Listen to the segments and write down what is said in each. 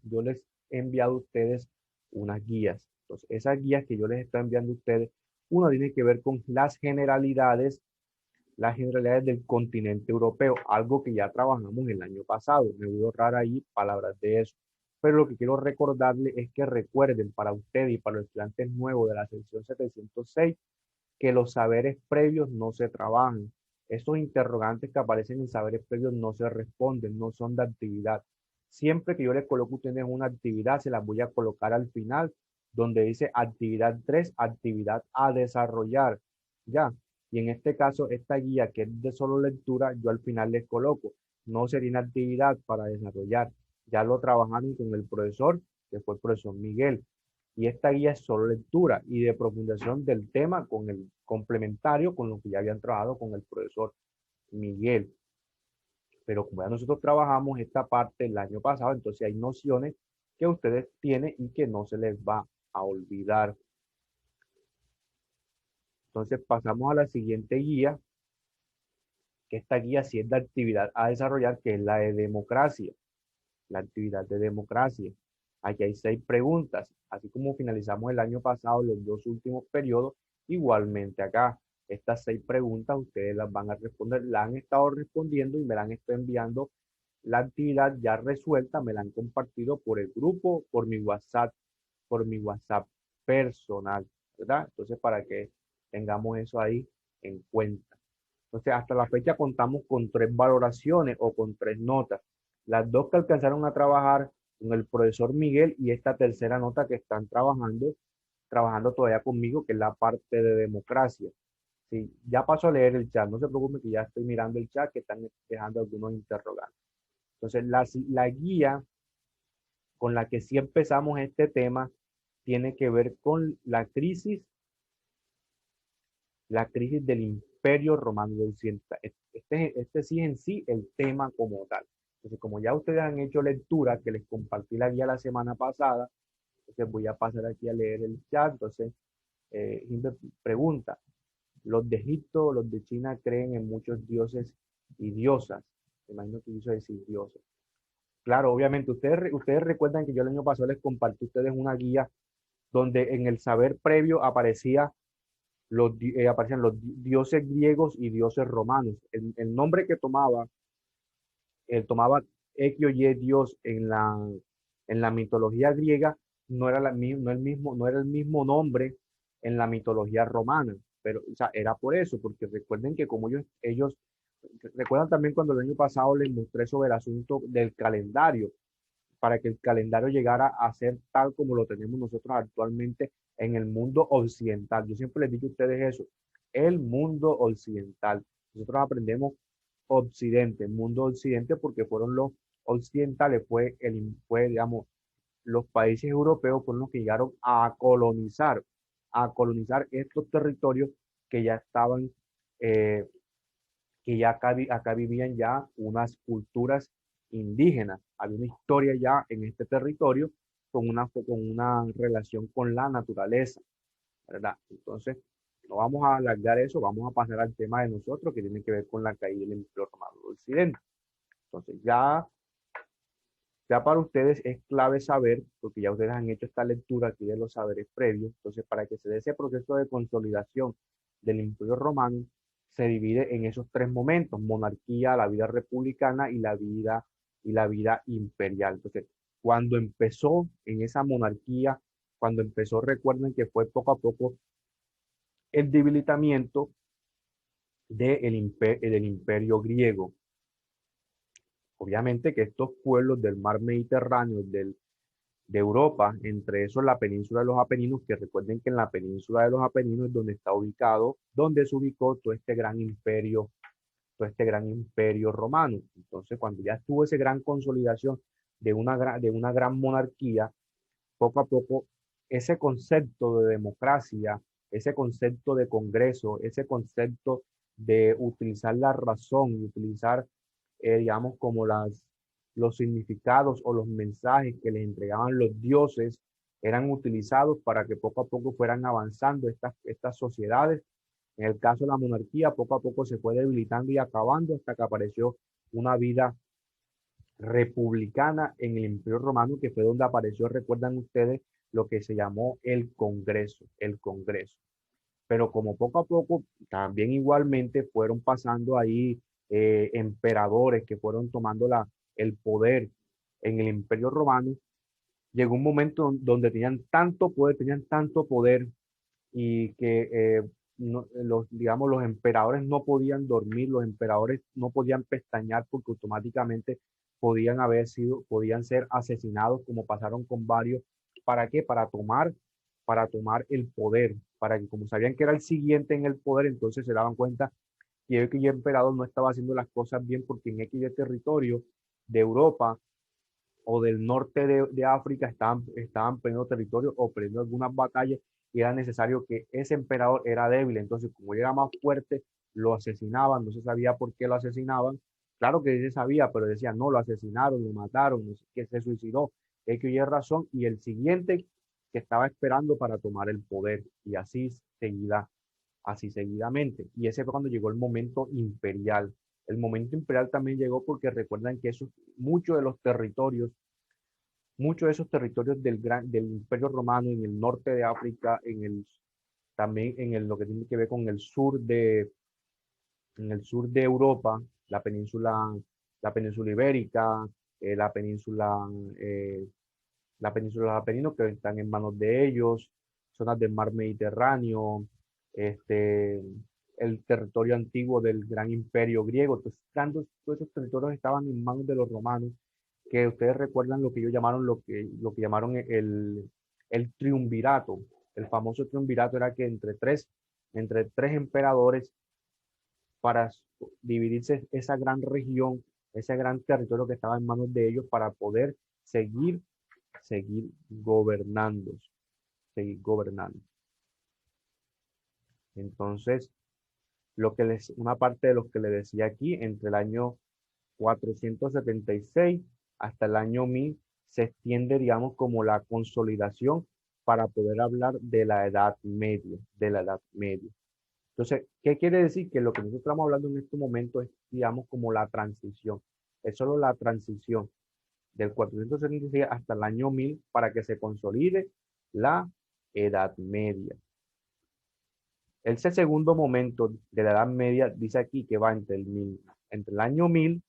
yo les he enviado a ustedes unas guías. Entonces, esas guías que yo les estoy enviando a ustedes, una tiene que ver con las generalidades del continente europeo, algo que ya trabajamos el año pasado. Me voy a ahorrar ahí palabras de eso. Pero lo que quiero recordarles es que recuerden para ustedes y para los estudiantes nuevos de la sección 706 que los saberes previos no se trabajan. Esos interrogantes que aparecen en saberes previos no se responden, no son de actividad. Siempre que yo les coloque a ustedes una actividad, se las voy a colocar al final, donde dice actividad 3, actividad a desarrollar. Ya. Y en este caso, esta guía que es de solo lectura, yo al final les coloco. No sería una actividad para desarrollar. Ya lo trabajaron con el profesor, que fue el profesor Miguel. Y esta guía es solo lectura y de profundización del tema con el complementario con lo que ya habían trabajado con el profesor Miguel. Pero como ya nosotros trabajamos esta parte el año pasado, entonces hay nociones que ustedes tienen y que no se les va a olvidar. Entonces pasamos a la siguiente guía, que esta guía sí es de actividad a desarrollar, que es la de democracia. La actividad de democracia. Aquí hay 6 preguntas, así como finalizamos el año pasado los 2 últimos periodos, igualmente acá. Estas 6 preguntas ustedes las van a responder, la han estado respondiendo y me la han estado enviando la actividad ya resuelta, me la han compartido por el grupo, por mi WhatsApp personal, ¿verdad? Entonces, para que tengamos eso ahí en cuenta. Entonces, hasta la fecha contamos con 3 valoraciones o con 3 notas. Las 2 que alcanzaron a trabajar con el profesor Miguel y esta tercera nota que están trabajando todavía conmigo, que es la parte de democracia. Sí, ya paso a leer el chat, no se preocupen que ya estoy mirando el chat que están dejando algunos interrogantes. Entonces, la guía con la que sí empezamos este tema tiene que ver con la crisis del Imperio Romano de Occidente. Este sí es en sí el tema como tal. Entonces, como ya ustedes han hecho lectura, que les compartí la guía la semana pasada, entonces voy a pasar aquí a leer el chat. Entonces, Hilde pregunta, los de Egipto, los de China creen en muchos dioses y diosas. Me imagino que quiso decir dioses. Claro, obviamente, ustedes recuerdan que yo el año pasado les compartí a ustedes una guía donde en el saber previo aparecían los dioses griegos y dioses romanos. El nombre que tomaba X o Y Dios en la mitología griega no era, no era el mismo nombre en la mitología romana. Pero, o sea, era por eso, porque recuerden que como recuerdan también cuando el año pasado les mostré sobre el asunto del calendario, para que el calendario llegara a ser tal como lo tenemos nosotros actualmente en el mundo occidental. Yo siempre les digo a ustedes eso, el mundo occidental. Nosotros aprendemos occidente, mundo occidente, porque fueron los occidentales, digamos, los países europeos fueron los que llegaron a colonizar estos territorios que ya estaban, eh, que ya acá vivían ya unas culturas indígenas. Había una historia ya en este territorio con una relación con la naturaleza, ¿verdad? Entonces, no vamos a alargar eso, vamos a pasar al tema de nosotros que tiene que ver con la caída del Imperio Romano de Occidente. Entonces, ya para ustedes es clave saber, porque ya ustedes han hecho esta lectura aquí de los saberes previos, entonces para que se dé ese proceso de consolidación del Imperio Romano, se divide en esos 3 momentos, monarquía, la vida republicana y la vida imperial. Entonces, cuando empezó en esa monarquía, cuando empezó, recuerden que fue poco a poco el debilitamiento del imperio griego. Obviamente que estos pueblos del mar Mediterráneo, de Europa, entre esos la península de los Apeninos, que recuerden que en la península de los Apeninos es donde está ubicado, donde se ubicó todo este gran imperio romano. Entonces, cuando ya estuvo esa gran consolidación de una gran monarquía, poco a poco ese concepto de democracia, ese concepto de congreso, ese concepto de utilizar la razón, utilizar, digamos, como los significados o los mensajes que les entregaban los dioses, eran utilizados para que poco a poco fueran avanzando estas sociedades. En el caso de la monarquía, poco a poco se fue debilitando y acabando hasta que apareció una vida republicana en el Imperio Romano, que fue donde apareció, recuerdan ustedes, lo que se llamó el Congreso, el Congreso. Pero como poco a poco, también igualmente fueron pasando ahí emperadores que fueron tomando el poder en el Imperio Romano, llegó un momento donde tenían tanto poder y que digamos, los emperadores no podían dormir, los emperadores no podían pestañear porque automáticamente podían ser asesinados, como pasaron con varios. ¿Para qué? Para tomar el poder, para que como sabían que era el siguiente en el poder, entonces se daban cuenta que el emperador no estaba haciendo las cosas bien porque en X de territorio de Europa o del norte de África estaban perdiendo territorio o perdiendo algunas batallas y era necesario que ese emperador era débil. Entonces, como él era más fuerte, lo asesinaban, no se sabía por qué lo asesinaban. Claro que se sabía, pero decían, no, lo asesinaron, lo mataron, no sé qué, se suicidó. Es que oye razón y el siguiente que estaba esperando para tomar el poder y así seguidamente. Y ese fue cuando llegó el momento imperial. El momento imperial también llegó porque recuerdan que muchos de los territorios, muchos de esos territorios del Imperio Romano en el norte de África, también lo que tiene que ver con en el sur de Europa, la península ibérica, eh, la península, eh, la península de los Apeninos, que están en manos de ellos, zonas del mar Mediterráneo, este, el territorio antiguo del gran imperio griego. Entonces, todos esos territorios estaban en manos de los romanos, que ustedes recuerdan lo que ellos llamaron, lo que llamaron el triunvirato. El famoso triunvirato era que entre tres emperadores para dividirse esa gran región, ese gran territorio que estaba en manos de ellos para poder seguir, seguir gobernando, seguir gobernando. Entonces, una parte de lo que le decía aquí, entre el año 476 hasta el año 1000 se extiende, digamos, como la consolidación para poder hablar de la Edad Media, de la Edad Media. Entonces, ¿qué quiere decir? Que lo que nosotros estamos hablando en este momento es, digamos, como la transición. Es solo la transición del 476 hasta el año 1000 para que se consolide la Edad Media. Ese segundo momento de la Edad Media dice aquí que va entre el año 1000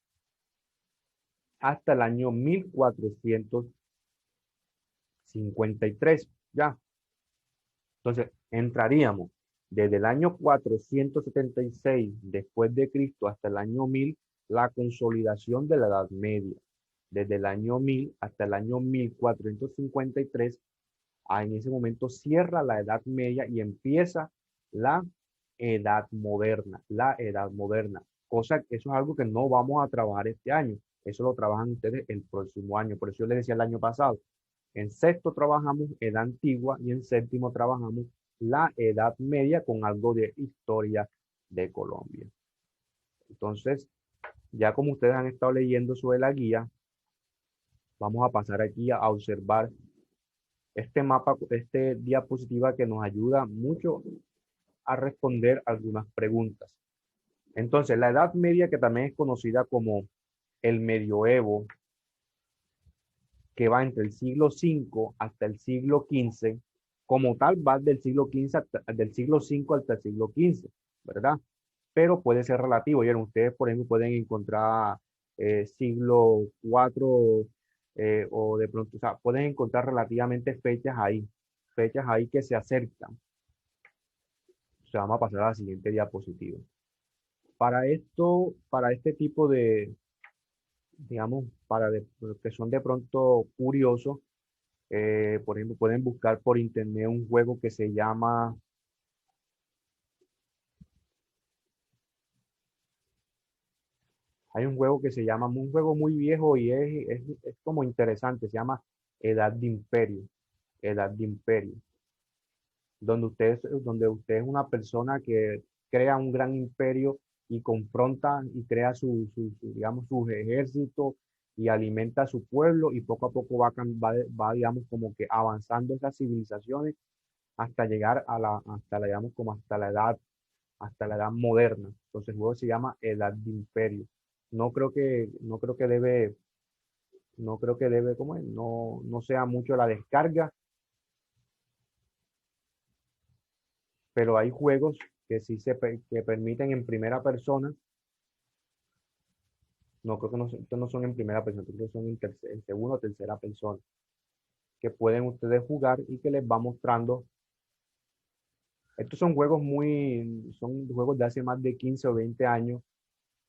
hasta el año 1453, ¿ya? Entonces, entraríamos desde el año 476 después de Cristo hasta el año 1000 la consolidación de la Edad Media. Desde el año 1000 hasta el año 1453, en ese momento cierra la Edad Media y empieza la Edad Moderna, la Edad Moderna. Eso es algo que no vamos a trabajar este año, eso lo trabajan ustedes el próximo año. Por eso yo les decía el año pasado, en sexto trabajamos Edad Antigua y en séptimo trabajamos la Edad Media con algo de historia de Colombia. Entonces, ya como ustedes han estado leyendo sobre la guía, vamos a pasar aquí a observar este mapa, este diapositiva que nos ayuda mucho a responder algunas preguntas. Entonces, la Edad Media, que también es conocida como el Medioevo, que va entre el siglo V hasta el siglo XV, como tal va del siglo V hasta el siglo XV, ¿verdad? Pero puede ser relativo. ¿Vieron? Ustedes, por ejemplo, pueden encontrar siglo IV o de pronto, o sea, pueden encontrar relativamente fechas ahí que se acercan. O sea, vamos a pasar a la siguiente diapositiva. Para este tipo digamos, que son de pronto curiosos, por ejemplo, pueden buscar por internet un juego que se llama, hay un juego que se llama, un juego muy viejo y es como interesante, se llama Edad de Imperio, Edad de Imperio, donde usted es una persona que crea un gran imperio y confronta y crea digamos, sus ejércitos y alimenta a su pueblo y poco a poco digamos, como que avanzando esas civilizaciones hasta llegar digamos, como hasta la edad moderna. Entonces el juego se llama Edad de Imperio. No creo que debe, No creo que debe, como es, no sea mucho la descarga, pero hay juegos que sí que permiten en primera persona. No, creo que no, estos no son en primera persona, creo que son en segunda o tercera persona, que pueden ustedes jugar y que les va mostrando. Estos son juegos de hace más de 15 o 20 años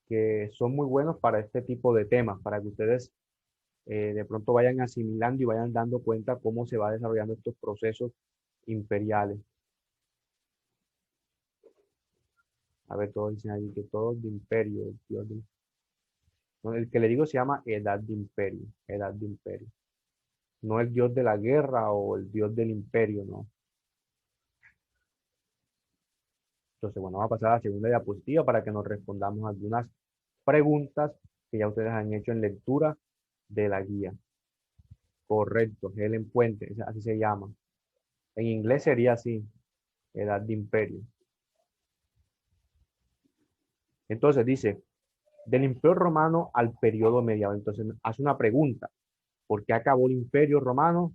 que son muy buenos para este tipo de temas, para que ustedes de pronto vayan asimilando y vayan dando cuenta cómo se va desarrollando estos procesos imperiales. A ver, todos dicen ahí que todos de imperio, no, el que le digo se llama Edad de Imperio, Edad de Imperio. No el dios de la guerra o el dios del imperio, no. Entonces, bueno, vamos a pasar a la segunda diapositiva para que nos respondamos algunas preguntas que ya ustedes han hecho en lectura de la guía. Correcto, Helen Puente, así se llama. En inglés sería así, Edad de Imperio. Entonces dice, del Imperio Romano al periodo medieval. Entonces hace una pregunta, ¿por qué acabó el Imperio Romano?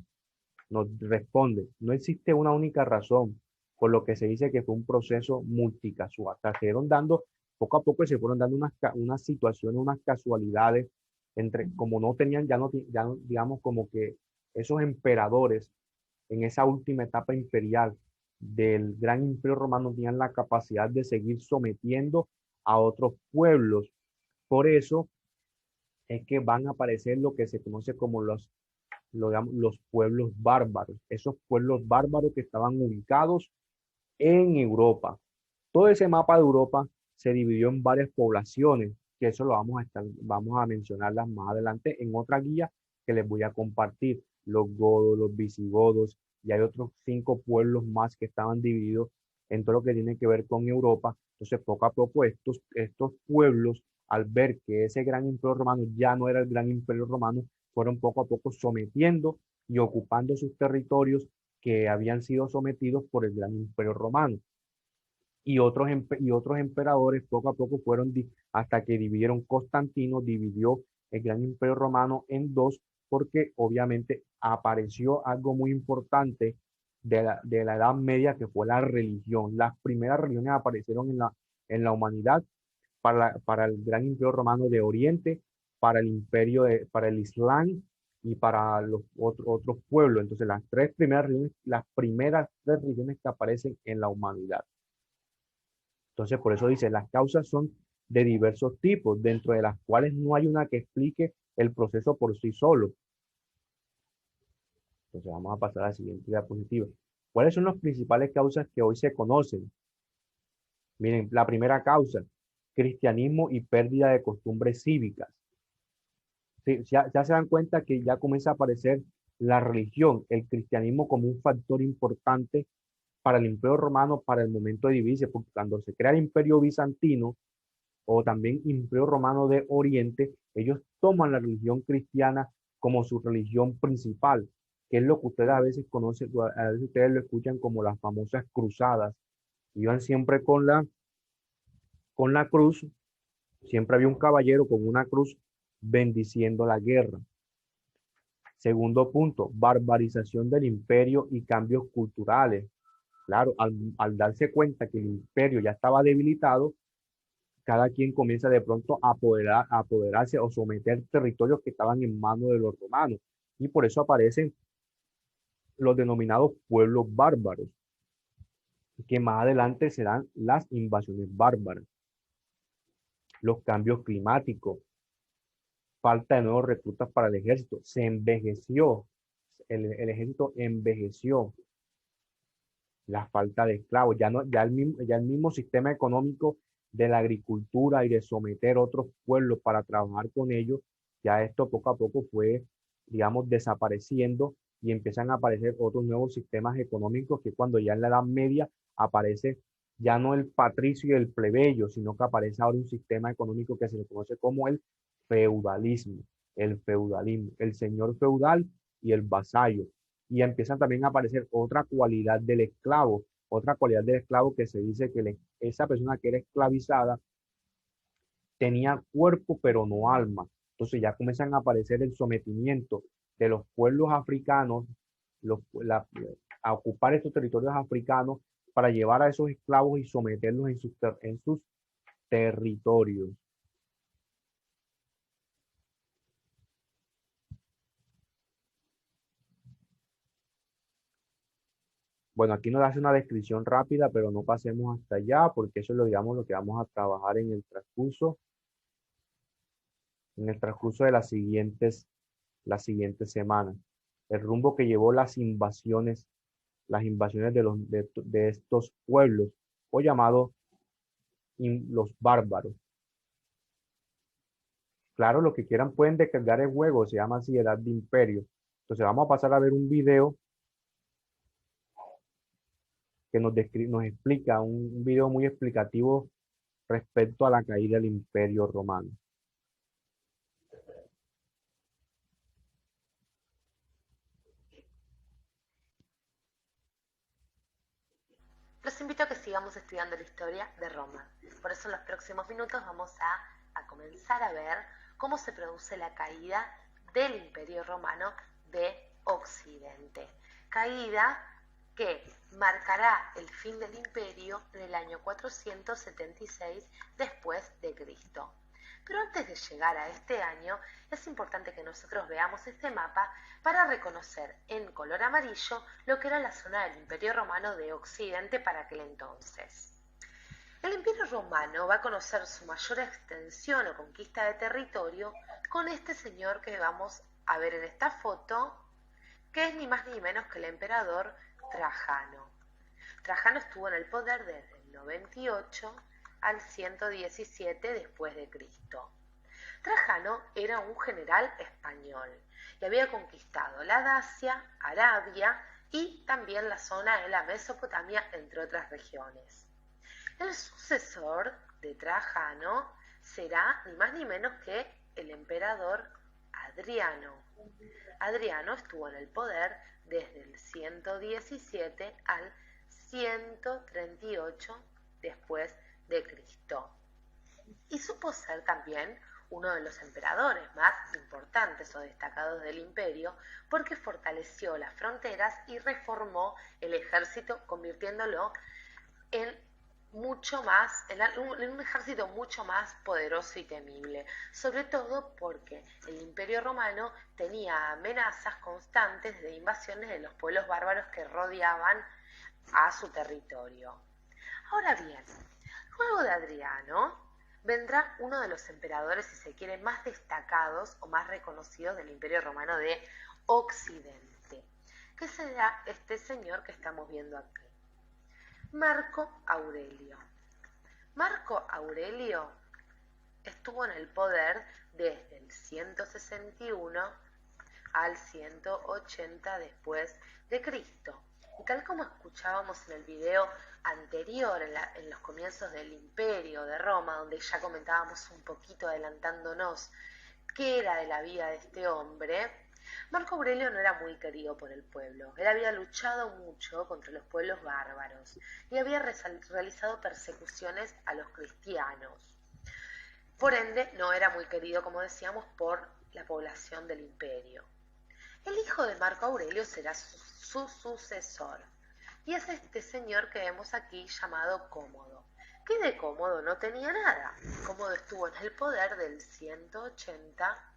Nos responde, no existe una única razón, por lo que se dice que fue un proceso multicasual. O sea, se fueron dando, poco a poco se fueron dando unas situaciones, unas casualidades, entre, como no tenían, ya no, digamos, como que esos emperadores en esa última etapa imperial del gran imperio romano tenían la capacidad de seguir sometiendo a otros pueblos. Por eso es que van a aparecer lo que se conoce como los pueblos bárbaros, esos pueblos bárbaros que estaban ubicados en Europa. Todo ese mapa de Europa se dividió en varias poblaciones, que eso lo vamos a mencionarlas más adelante en otra guía que les voy a compartir. Los godos, los visigodos, y hay otros 5 pueblos más que estaban divididos en todo lo que tiene que ver con Europa. Entonces, poco a poco, estos pueblos, al ver que ese gran imperio romano ya no era el gran imperio romano, fueron poco a poco sometiendo y ocupando sus territorios que habían sido sometidos por el gran imperio romano y otros emperadores poco a poco hasta que dividieron Constantino, dividió el gran imperio romano en dos, porque obviamente apareció algo muy importante de la Edad Media, que fue la religión. Las primeras religiones aparecieron en la humanidad para el gran imperio romano de Oriente, para el Islam y para los otros pueblos. Entonces, las primeras tres religiones que aparecen en la humanidad. Entonces, por eso dice, las causas son de diversos tipos, dentro de las cuales no hay una que explique el proceso por sí solo. Entonces, vamos a pasar a la siguiente diapositiva. ¿Cuáles son las principales causas que hoy se conocen? Miren, la primera causa, cristianismo y pérdida de costumbres cívicas. Sí, ya se dan cuenta que ya comienza a aparecer la religión, el cristianismo como un factor importante para el Imperio Romano, para el momento de dividirse, porque cuando se crea el Imperio Bizantino, o también Imperio Romano de Oriente, ellos toman la religión cristiana como su religión principal, que es lo que ustedes a veces conocen, a veces ustedes lo escuchan como las famosas cruzadas. Iban siempre con la cruz, siempre había un caballero con una cruz bendiciendo la guerra. Segundo punto, barbarización del imperio y cambios culturales. Claro, al darse cuenta que el imperio ya estaba debilitado, cada quien comienza de pronto a apoderarse o someter territorios que estaban en manos de los romanos. Y por eso aparecen los denominados pueblos bárbaros, que más adelante serán las invasiones bárbaras. Los cambios climáticos, falta de nuevos reclutas para el ejército, se envejeció, el ejército envejeció, la falta de esclavos, ya el mismo sistema económico de la agricultura y de someter otros pueblos para trabajar con ellos, ya esto poco a poco fue, digamos, desapareciendo y empiezan a aparecer otros nuevos sistemas económicos que cuando ya en la Edad Media aparece ya no el patricio y el plebeyo, sino que aparece ahora un sistema económico que se le conoce como feudalismo, el feudalismo, el señor feudal y el vasallo, y empiezan también a aparecer otra cualidad del esclavo que se dice que esa persona que era esclavizada tenía cuerpo pero no alma. Entonces ya comienzan a aparecer el sometimiento de los pueblos africanos los- la- a ocupar estos territorios africanos para llevar a esos esclavos y someterlos en sus territorios. Bueno, aquí nos hace una descripción rápida, pero no pasemos hasta allá, porque eso es lo, digamos, lo que vamos a trabajar en el transcurso de las siguientes semanas. El rumbo que llevó las invasiones de estos pueblos, o llamados los bárbaros. Claro, lo que quieran pueden descargar el juego, se llama así Edad de Imperio. Entonces vamos a pasar a ver un video que nos explica, un video muy explicativo respecto a la caída del Imperio Romano. Los invito a que sigamos estudiando la historia de Roma. Por eso en los próximos minutos vamos a comenzar a ver cómo se produce la caída del Imperio Romano de Occidente. Caída que marcará el fin del imperio en el año 476 después de Cristo. Pero antes de llegar a este año, es importante que nosotros veamos este mapa para reconocer en color amarillo lo que era la zona del Imperio Romano de Occidente para aquel entonces. El Imperio Romano va a conocer su mayor extensión o conquista de territorio con este señor que vamos a ver en esta foto, que es ni más ni menos que el emperador Trajano. Trajano estuvo en el poder desde el 98 al 117 después de Cristo. Trajano era un general español y había conquistado la Dacia, Arabia y también la zona de la Mesopotamia, entre otras regiones. El sucesor de Trajano será ni más ni menos que el emperador Adriano. Adriano estuvo en el poder desde el 117 al 138 después de Cristo. Y supo ser también uno de los emperadores más importantes o destacados del imperio porque fortaleció las fronteras y reformó el ejército, convirtiéndolo en en un ejército mucho más poderoso y temible, sobre todo porque el Imperio Romano tenía amenazas constantes de invasiones de los pueblos bárbaros que rodeaban a su territorio. Ahora bien, luego de Adriano vendrá uno de los emperadores, si se quiere, más destacados o más reconocidos del Imperio Romano de Occidente, que será este señor que estamos viendo aquí, Marco Aurelio. Marco Aurelio estuvo en el poder desde el 161 al 180 después de Cristo. Y tal como escuchábamos en el video anterior, en los comienzos del Imperio de Roma, donde ya comentábamos un poquito adelantándonos qué era de la vida de este hombre, Marco Aurelio no era muy querido por el pueblo. Él había luchado mucho contra los pueblos bárbaros y había realizado persecuciones a los cristianos. Por ende, no era muy querido, como decíamos, por la población del imperio. El hijo de Marco Aurelio será su sucesor, y es este señor que vemos aquí llamado Cómodo, que de Cómodo no tenía nada. Cómodo estuvo en el poder del 180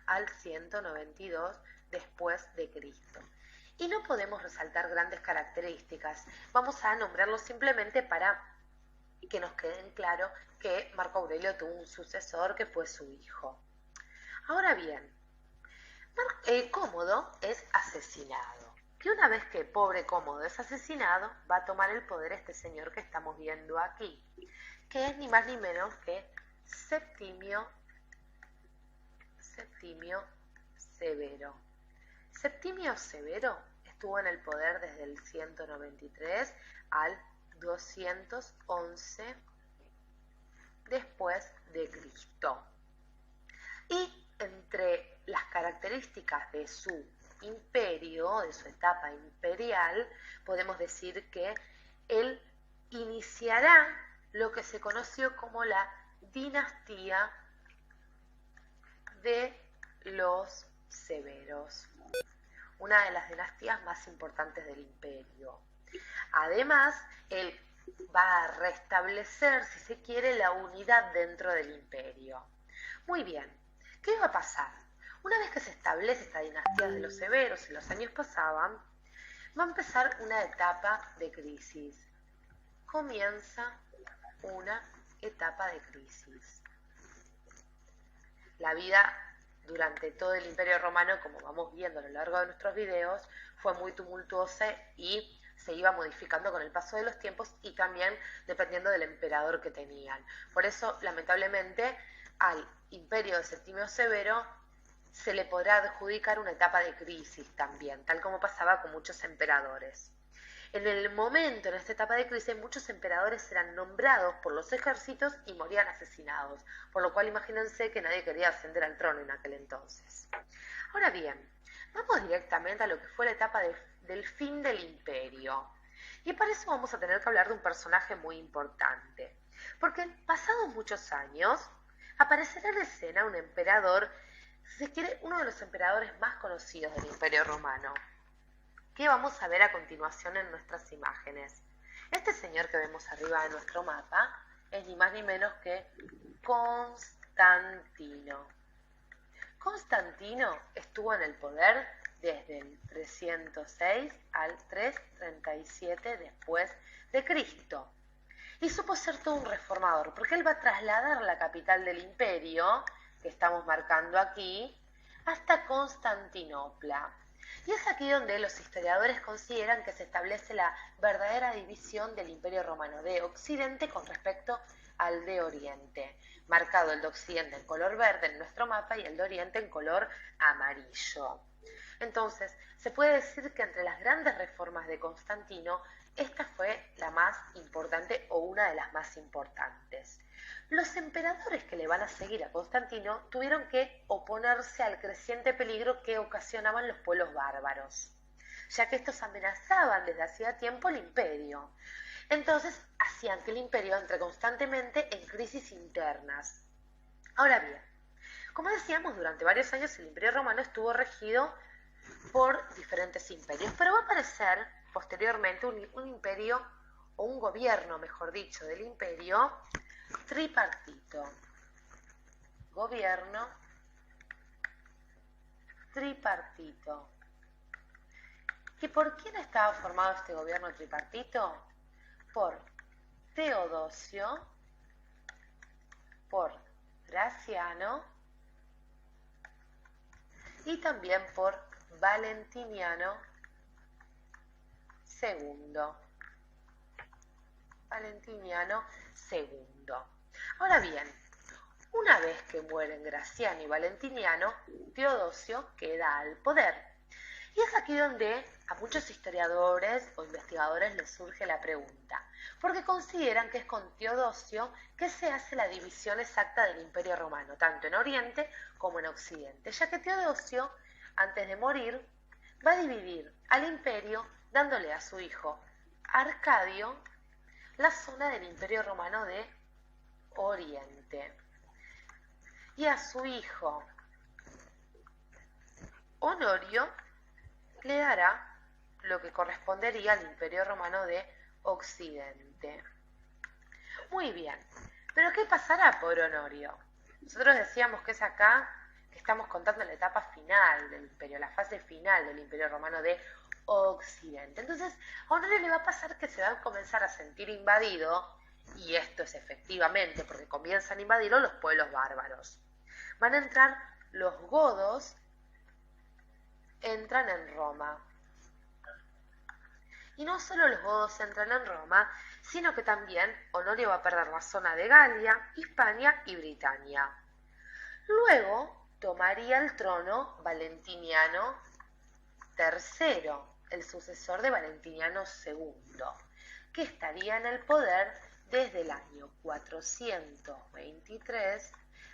al 192 después de Cristo. Y no podemos resaltar grandes características, vamos a nombrarlo simplemente para que nos quede en claro que Marco Aurelio tuvo un sucesor que fue su hijo. Ahora bien, Cómodo es asesinado. Y una vez que pobre Cómodo es asesinado, va a tomar el poder este señor que estamos viendo aquí, que es ni más ni menos que Septimio Severo. Septimio Severo estuvo en el poder desde el 193 al 211 después de Cristo. Y entre las características de su imperio, de su etapa imperial, podemos decir que él iniciará lo que se conoció como la dinastía de los Severos, una de las dinastías más importantes del imperio. Además, él va a restablecer, si se quiere, la unidad dentro del imperio. Muy bien, ¿qué va a pasar? Una vez que se establece esta dinastía de los Severos y los años pasaban, va a empezar una etapa de crisis. Comienza una etapa de crisis. La vida durante todo el Imperio Romano, como vamos viendo a lo largo de nuestros videos, fue muy tumultuosa y se iba modificando con el paso de los tiempos y también dependiendo del emperador que tenían. Por eso, lamentablemente, al imperio de Septimio Severo se le podrá adjudicar una etapa de crisis también, tal como pasaba con muchos emperadores. En el momento, en esta etapa de crisis, muchos emperadores eran nombrados por los ejércitos y morían asesinados, por lo cual imagínense que nadie quería ascender al trono en aquel entonces. Ahora bien, vamos directamente a lo que fue la etapa del fin del imperio. Y para eso vamos a tener que hablar de un personaje muy importante, porque pasados muchos años aparecerá en escena un emperador, si se quiere, uno de los emperadores más conocidos del Imperio Romano, que vamos a ver a continuación en nuestras imágenes. Este señor que vemos arriba de nuestro mapa es ni más ni menos que Constantino. Constantino estuvo en el poder desde el 306 al 337 después de Cristo. Y supo ser todo un reformador, porque él va a trasladar la capital del imperio, que estamos marcando aquí, hasta Constantinopla. Y es aquí donde los historiadores consideran que se establece la verdadera división del Imperio Romano de Occidente con respecto al de Oriente, marcado el de Occidente en color verde en nuestro mapa y el de Oriente en color amarillo. Entonces, se puede decir que entre las grandes reformas de Constantino, esta fue la más importante o una de las más importantes. Los emperadores que le van a seguir a Constantino tuvieron que oponerse al creciente peligro que ocasionaban los pueblos bárbaros, ya que estos amenazaban desde hacía tiempo el imperio. Entonces hacían que el imperio entre constantemente en crisis internas. Ahora bien, como decíamos, durante varios años el Imperio Romano estuvo regido por diferentes imperios, pero va a aparecer posteriormente un imperio, o un gobierno, mejor dicho, del imperio tripartito. Gobierno tripartito. ¿Y por quién estaba formado este gobierno tripartito? Por Teodosio, por Graciano y también por Valentiniano II. Valentiniano II. Ahora bien, una vez que mueren Graciano y Valentiniano, Teodosio queda al poder. Y es aquí donde a muchos historiadores o investigadores les surge la pregunta, porque consideran que es con Teodosio que se hace la división exacta del Imperio Romano, tanto en Oriente como en Occidente, ya que Teodosio, antes de morir, va a dividir al imperio dándole a su hijo Arcadio la zona del Imperio Romano de Oriente y a su hijo Honorio le dará lo que correspondería al Imperio Romano de Occidente. Muy bien, pero ¿qué pasará por Honorio? Nosotros decíamos que es acá que estamos contando la etapa final del imperio, la fase final del Imperio Romano de Occidente. Entonces, a Honorio le va a pasar que se va a comenzar a sentir invadido, y esto es efectivamente porque comienzan a invadirlo los pueblos bárbaros. Van a entrar los godos, entran en Roma. Y no solo los godos entran en Roma, sino que también Honorio va a perder la zona de Galia, Hispania y Britania. Luego tomaría el trono Valentiniano III, el sucesor de Valentiniano II, que estaría en el poder desde el año 423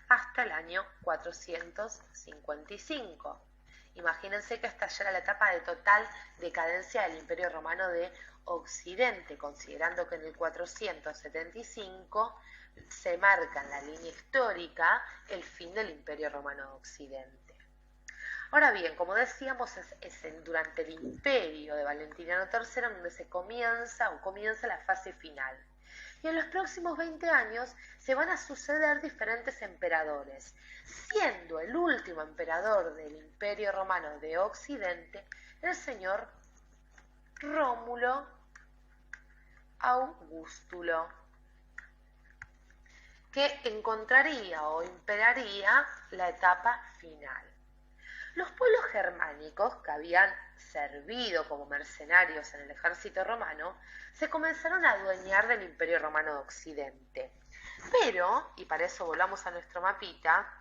hasta el año 455. Imagínense que esta ya era la etapa de total decadencia del Imperio Romano de Occidente, considerando que en el 475 se marca en la línea histórica el fin del Imperio Romano de Occidente. Ahora bien, como decíamos, durante el imperio de Valentiniano III donde se comienza la fase final. Y en los próximos 20 años se van a suceder diferentes emperadores, siendo el último emperador del Imperio Romano de Occidente el señor Rómulo Augustulo, que encontraría o imperaría la etapa final. Los pueblos germánicos, que habían servido como mercenarios en el ejército romano, se comenzaron a adueñar del Imperio Romano de Occidente. Pero, y para eso volvamos a nuestro mapita,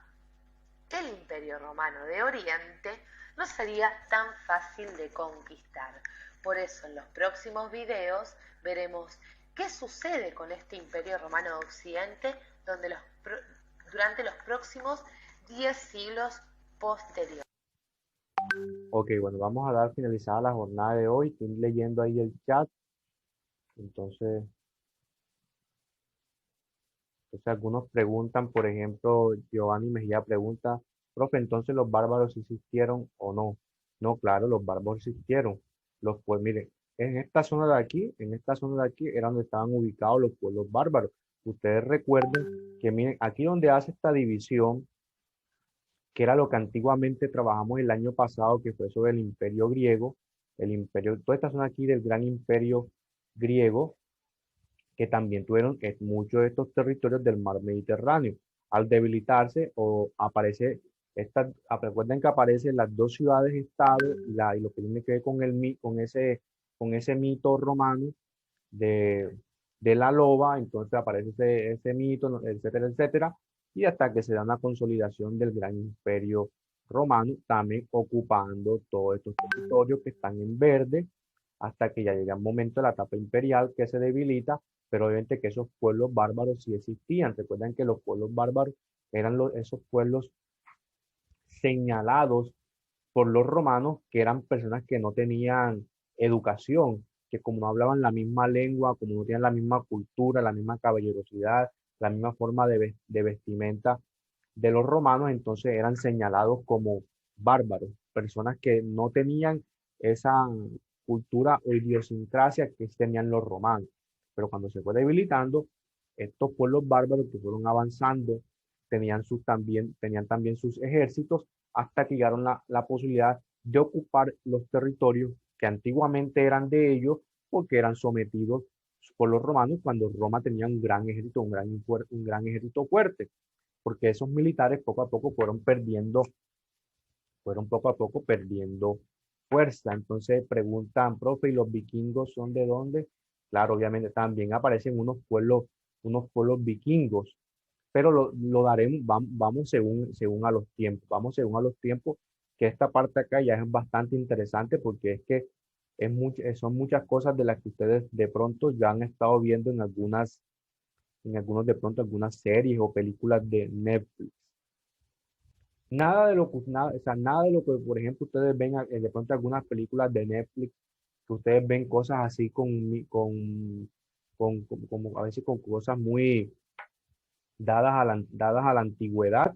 el Imperio Romano de Oriente no sería tan fácil de conquistar. Por eso en los próximos videos veremos qué sucede con este Imperio Romano de Occidente durante los próximos 10 siglos posteriores. Ok, bueno, vamos a dar finalizada la jornada de hoy. Estoy leyendo ahí el chat. Entonces, algunos preguntan, por ejemplo, Giovanni Mejía pregunta, profe, entonces los bárbaros existieron o no. No, claro, los bárbaros existieron. Pues miren, en esta zona de aquí, era donde estaban ubicados los pueblos bárbaros. Ustedes recuerden que miren, aquí donde hace esta división, que era lo que antiguamente trabajamos el año pasado, que fue sobre el imperio griego, toda esta zona aquí del gran imperio griego, que también tuvieron muchos de estos territorios del mar Mediterráneo. Al debilitarse o aparece, recuerden que aparecen las dos ciudades-estado y lo que tiene que ver con ese mito romano de, de la loba, entonces aparece ese mito, ¿no? Etcétera, etcétera, y hasta que se da una consolidación del gran imperio romano, también ocupando todos estos territorios que están en verde, hasta que ya llega un momento de la etapa imperial que se debilita, pero obviamente que esos pueblos bárbaros sí existían. Recuerden que los pueblos bárbaros eran esos pueblos señalados por los romanos, que eran personas que no tenían educación, que como no hablaban la misma lengua, como no tenían la misma cultura, la misma caballerosidad, la misma forma de vestimenta de los romanos, entonces eran señalados como bárbaros, personas que no tenían esa cultura o idiosincrasia que tenían los romanos. Pero cuando se fue debilitando, estos pueblos bárbaros que fueron avanzando tenían también sus ejércitos hasta que llegaron la posibilidad de ocupar los territorios que antiguamente eran de ellos porque eran sometidos por los romanos cuando Roma tenía un gran ejército, un gran ejército fuerte, porque esos militares poco a poco fueron poco a poco perdiendo fuerza. Entonces preguntan, profe, ¿y los vikingos son de dónde? Claro, obviamente también aparecen unos pueblos vikingos, pero lo daremos, vamos según a los tiempos, vamos según a los tiempos, que esta parte acá ya es bastante interesante porque es que son muchas cosas de las que ustedes de pronto ya han estado viendo de pronto algunas series o películas de Netflix. O sea, nada de lo que, por ejemplo, ustedes ven de pronto algunas películas de Netflix, que ustedes ven cosas así como a veces con cosas muy dadas a la antigüedad,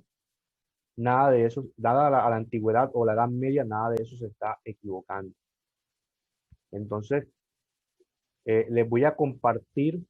nada de eso, dada a la antigüedad o la Edad Media, nada de eso se está equivocando. Entonces, les voy a compartir